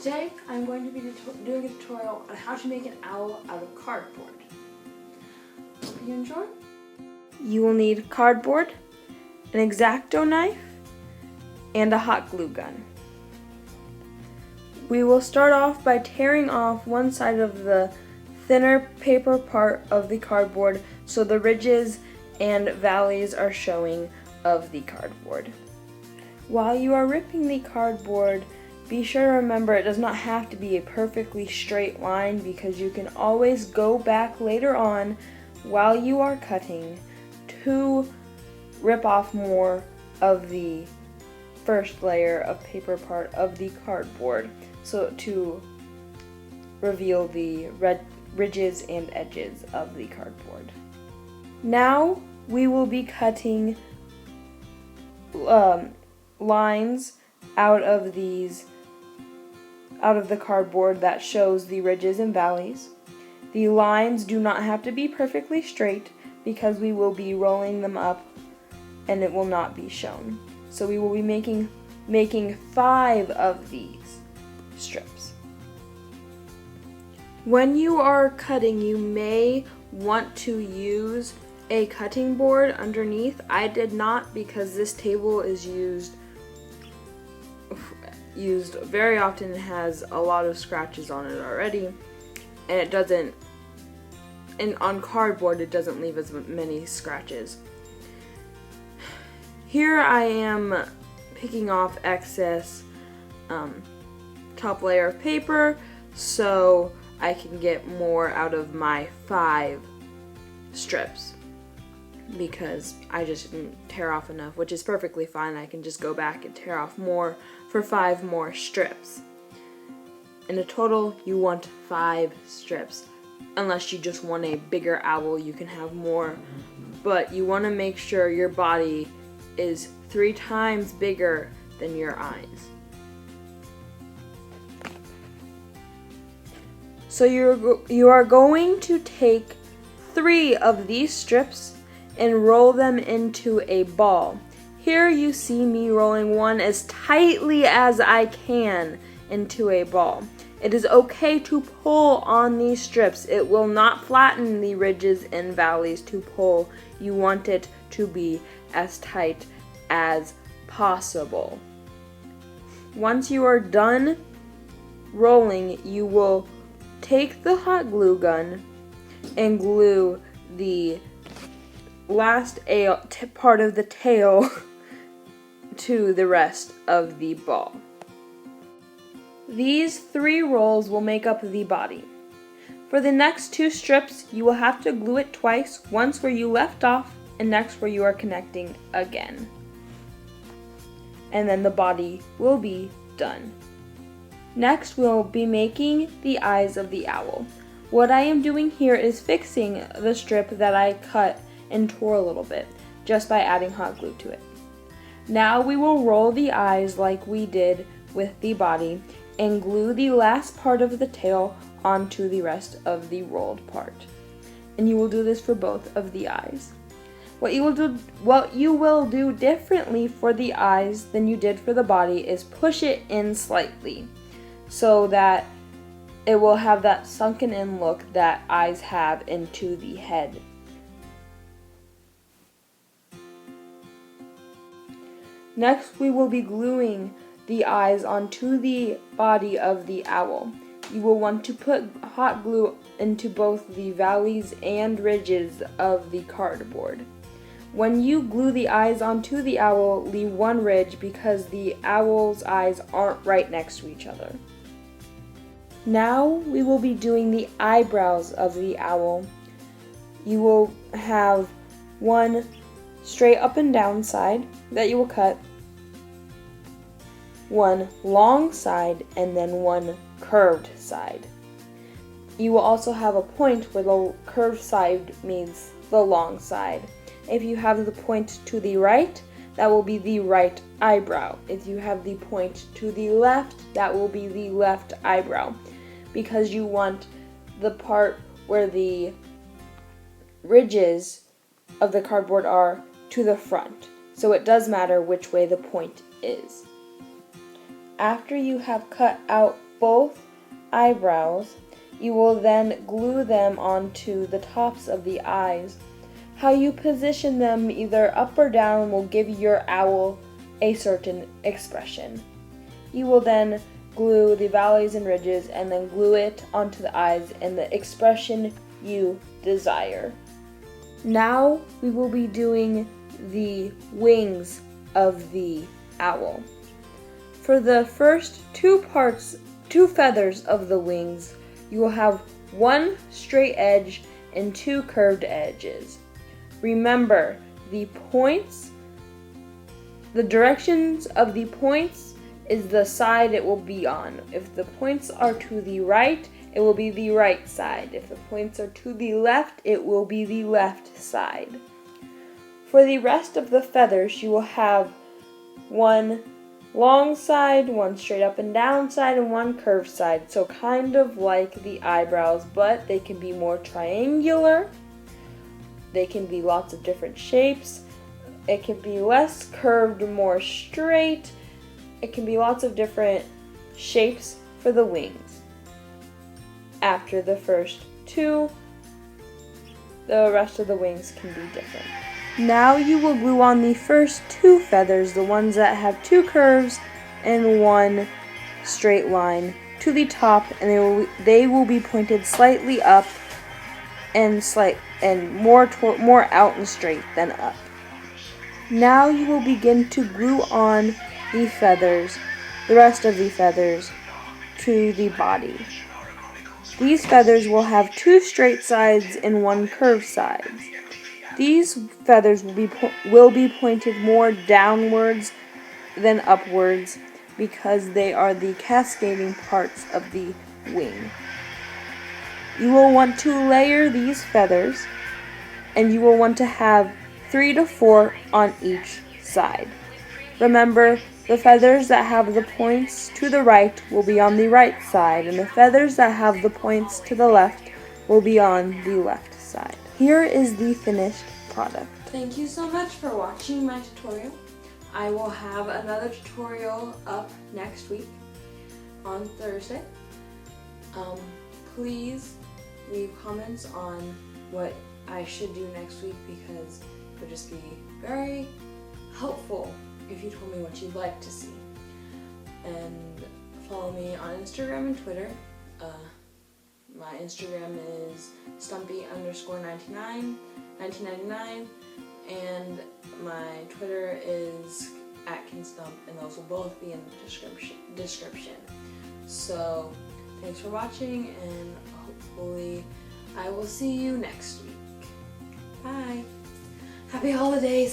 Today I'm going to be doing a tutorial on how to make an owl out of cardboard. Hope you enjoy. You will need cardboard, an X-Acto knife, and a hot glue gun. We will start off by tearing off one side of the thinner paper part of the cardboard so the ridges and valleys are showing of the cardboard. While you are ripping the cardboard, be sure to remember it does not have to be a perfectly straight line because you can always go back later on while you are cutting to rip off more of the first layer of paper part of the cardboard so to reveal the ridges and edges of the cardboard. Now we will be cutting lines out of the cardboard that shows the ridges and valleys. The lines do not have to be perfectly straight because we will be rolling them up and it will not be shown. So we will be making 5 of these strips. When you are cutting, you may want to use a cutting board underneath. I did not because this table is used very often. It has a lot of scratches on it already, and it doesn't, and on cardboard it doesn't leave as many scratches. Here I am picking off excess top layer of paper so I can get more out of my 5 strips because I just didn't tear off enough, which is perfectly fine. I can just go back and tear off more for 5 more strips. In a total, you want 5 strips. Unless you just want a bigger owl, you can have more, but you want to make sure your body is 3 times bigger than your eyes. So you are going to take 3 of these strips and roll them into a ball. Here you see me rolling one as tightly as I can into a ball. It is okay to pull on these strips. It will not flatten the ridges and valleys to pull. You want it to be as tight as possible. Once you are done rolling, you will take the hot glue gun and glue the last part of the tail to the rest of the ball. These 3 rolls will make up the body. For the next 2 strips, you will have to glue it twice, once where you left off and next where you are connecting again. And then the body will be done. Next, we'll be making the eyes of the owl. What I am doing here is fixing the strip that I cut and tore a little bit, just by adding hot glue to it. Now we will roll the eyes like we did with the body and glue the last part of the tail onto the rest of the rolled part. And you will do this for both of the eyes. What you will do differently for the eyes than you did for the body is push it in slightly so that it will have that sunken in look that eyes have into the head. Next, we will be gluing the eyes onto the body of the owl. You will want to put hot glue into both the valleys and ridges of the cardboard. When you glue the eyes onto the owl, leave one ridge because the owl's eyes aren't right next to each other. Now we will be doing the eyebrows of the owl. You will have one straight up and down side that you will cut, one long side, and then one curved side. You will also have a point where the curved side means the long side. If you have the point to the right, that will be the right eyebrow. If you have the point to the left, that will be the left eyebrow, because you want the part where the ridges of the cardboard are to the front. So it does matter which way the point is. After you have cut out both eyebrows. You will then glue them onto the tops of the eyes. How you position them, either up or down, will give your owl a certain expression. You will then glue the valleys and ridges and then glue it onto the eyes in the expression you desire. Now we will be doing the wings of the owl. For the first two feathers of the wings, you will have one straight edge and two curved edges. Remember, the directions of the points is the side it will be on. If the points are to the right, it will be the right side. If the points are to the left, it will be the left side. For the rest of the feathers, you will have one long side, one straight up and down side, and one curved side. So kind of like the eyebrows, but they can be more triangular. They can be lots of different shapes. It can be less curved, more straight. It can be lots of different shapes for the wings. After the first two, the rest of the wings can be different. Now you will glue on the first two feathers, the ones that have two curves and one straight line, to the top, and they will be pointed slightly up and more out and straight than up. Now you will begin to glue on the feathers, the rest of the feathers, to the body. These feathers will have two straight sides and one curved side. These feathers will be pointed more downwards than upwards because they are the cascading parts of the wing. You will want to layer these feathers, and you will want to have 3 to 4 on each side. Remember, the feathers that have the points to the right will be on the right side, and the feathers that have the points to the left will be on the left side. Here is the finished product. Thank you so much for watching my tutorial. I will have another tutorial up next week on Thursday. Please leave comments on what I should do next week, because it would just be very helpful if you told me what you'd like to see. And follow me on Instagram and Twitter. My Instagram is Stumpy_1999, and my Twitter is @KinsStump, and those will both be in the description. So thanks for watching, and hopefully I will see you next week. Bye. Happy holidays.